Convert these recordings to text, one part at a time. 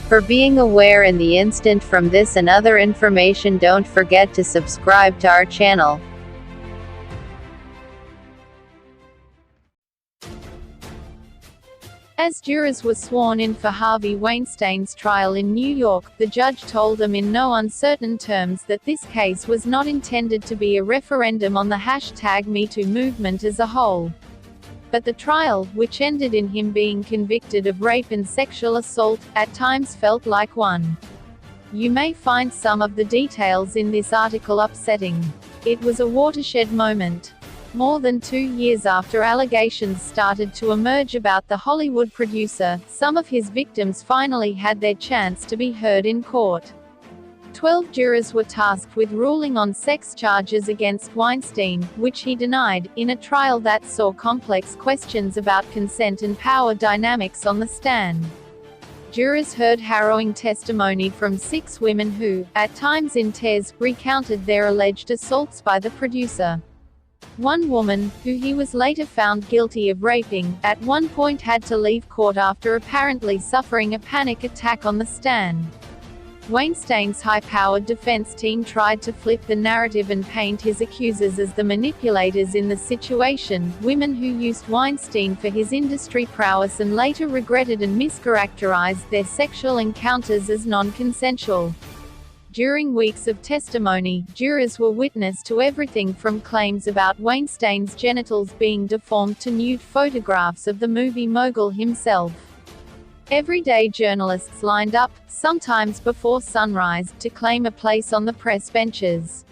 For being aware in the instant from this and other information, don't forget to subscribe to our channel. As jurors were sworn in for Harvey Weinstein's trial in New York, the judge told them in no uncertain terms that this case was not intended to be a referendum on the #MeToo movement as a whole. But the trial, which ended in him being convicted of rape and sexual assault, at times felt like one. You may find some of the details in this article upsetting. It was a watershed moment. More than 2 years after allegations started to emerge about the Hollywood producer, some of his victims finally had their chance to be heard in court. 12 jurors were tasked with ruling on sex charges against Weinstein, which he denied, in a trial that saw complex questions about consent and power dynamics on the stand. Jurors heard harrowing testimony from 6 women who, at times in tears, recounted their alleged assaults by the producer. One woman, who he was later found guilty of raping, at one point had to leave court after apparently suffering a panic attack on the stand. Weinstein's high-powered defense team tried to flip the narrative and paint his accusers as the manipulators in the situation, women who used Weinstein for his industry prowess and later regretted and mischaracterized their sexual encounters as non-consensual. During weeks of testimony, jurors were witness to everything from claims about Weinstein's genitals being deformed to nude photographs of the movie mogul himself. Everyday journalists lined up, sometimes before sunrise, to claim a place on the press benches.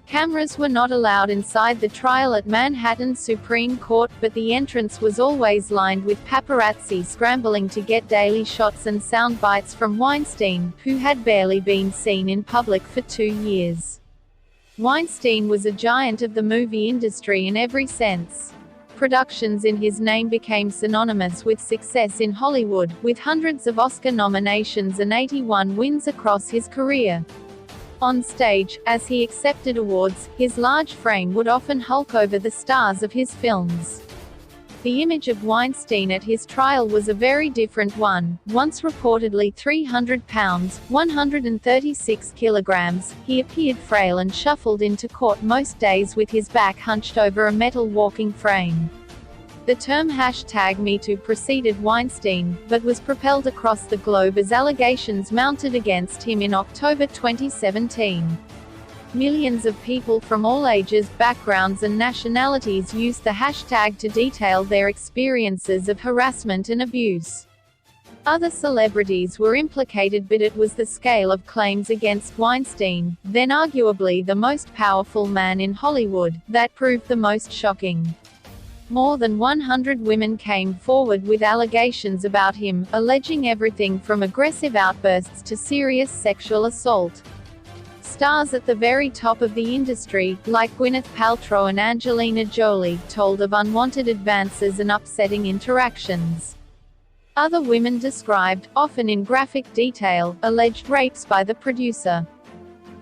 Cameras were not allowed inside the trial at Manhattan's Supreme Court, but the entrance was always lined with paparazzi scrambling to get daily shots and sound bites from Weinstein, who had barely been seen in public for 2 years. Weinstein was a giant of the movie industry in every sense. Productions in his name became synonymous with success in Hollywood, with hundreds of Oscar nominations and 81 wins across his career. On stage, as he accepted awards, his large frame would often hulk over the stars of his films. The image of Weinstein at his trial was a very different one. Once reportedly 300 pounds, 136 kilograms, he appeared frail and shuffled into court most days with his back hunched over a metal walking frame. The term #MeToo preceded Weinstein, but was propelled across the globe as allegations mounted against him in October 2017. Millions of people from all ages, backgrounds and nationalities used the hashtag to detail their experiences of harassment and abuse. Other celebrities were implicated, but it was the scale of claims against Weinstein, then arguably the most powerful man in Hollywood, that proved the most shocking. More than 100 women came forward with allegations about him, alleging everything from aggressive outbursts to serious sexual assault. Stars at the very top of the industry, like Gwyneth Paltrow and Angelina Jolie, told of unwanted advances and upsetting interactions. Other women described, often in graphic detail, alleged rapes by the producer.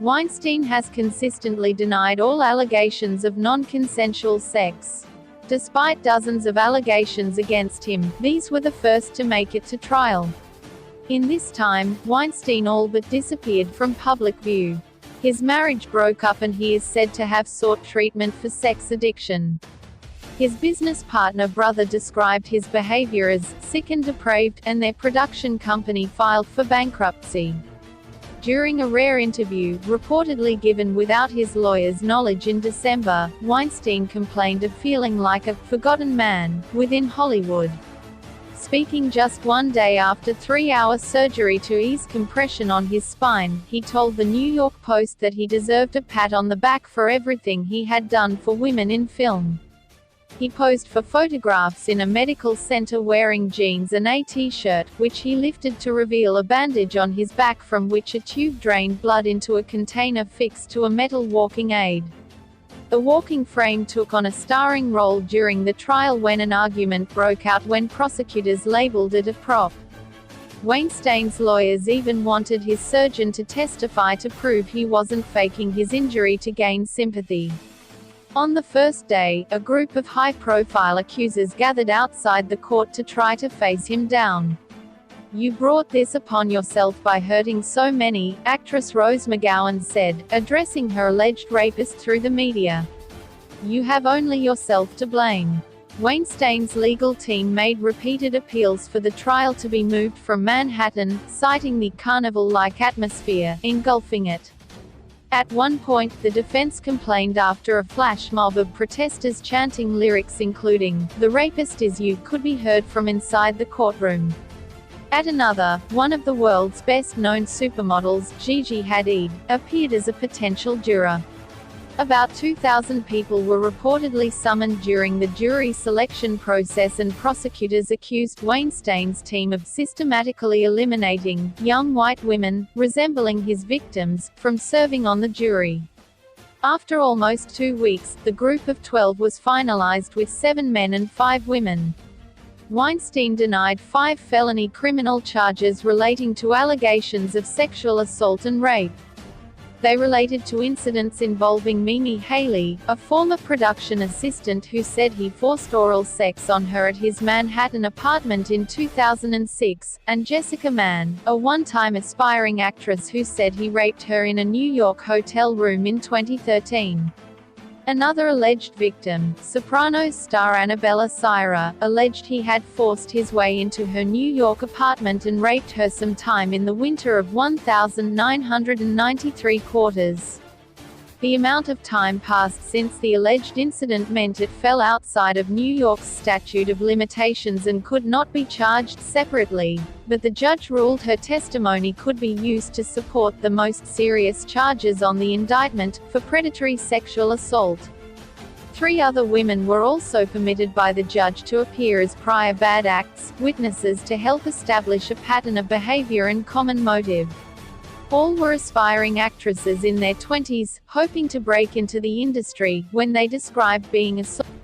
Weinstein has consistently denied all allegations of non-consensual sex. Despite dozens of allegations against him, these were the first to make it to trial. In this time, Weinstein all but disappeared from public view. His marriage broke up and he is said to have sought treatment for sex addiction. His business partner brother described his behavior as sick and depraved, and their production company filed for bankruptcy. During a rare interview, reportedly given without his lawyer's knowledge in December, Weinstein complained of feeling like a forgotten man within Hollywood. Speaking just one day after 3-hour surgery to ease compression on his spine, he told the New York Post that he deserved a pat on the back for everything he had done for women in film. He posed for photographs in a medical center wearing jeans and a t-shirt, which he lifted to reveal a bandage on his back from which a tube drained blood into a container fixed to a metal walking aid. The walking frame took on a starring role during the trial when an argument broke out when prosecutors labeled it a prop. Weinstein's lawyers even wanted his surgeon to testify to prove he wasn't faking his injury to gain sympathy. On the first day, a group of high-profile accusers gathered outside the court to try to face him down. "You brought this upon yourself by hurting so many," actress Rose McGowan said, addressing her alleged rapist through the media. "You have only yourself to blame." Weinstein's legal team made repeated appeals for the trial to be moved from Manhattan, citing the carnival-like atmosphere engulfing it. At one point, the defense complained after a flash mob of protesters chanting lyrics including, "The rapist is you," could be heard from inside the courtroom. At another, one of the world's best-known supermodels, Gigi Hadid, appeared as a potential juror. About 2,000 people were reportedly summoned during the jury selection process, and prosecutors accused Weinstein's team of systematically eliminating young white women, resembling his victims, from serving on the jury. After almost 2 weeks, the group of 12 was finalized with 7 men and 5 women. Weinstein denied 5 felony criminal charges relating to allegations of sexual assault and rape. They related to incidents involving Mimi Haley, a former production assistant who said he forced oral sex on her at his Manhattan apartment in 2006, and Jessica Mann, a one-time aspiring actress who said he raped her in a New York hotel room in 2013. Another alleged victim, Sopranos star Annabella Sciorra, alleged he had forced his way into her New York apartment and raped her sometime in the winter of 1993 quarters. The amount of time passed since the alleged incident meant it fell outside of New York's statute of limitations and could not be charged separately, but the judge ruled her testimony could be used to support the most serious charges on the indictment, for predatory sexual assault. 3 other women were also permitted by the judge to appear as prior bad acts witnesses to help establish a pattern of behavior and common motive. All were aspiring actresses in their 20s, hoping to break into the industry, when they described being assaulted.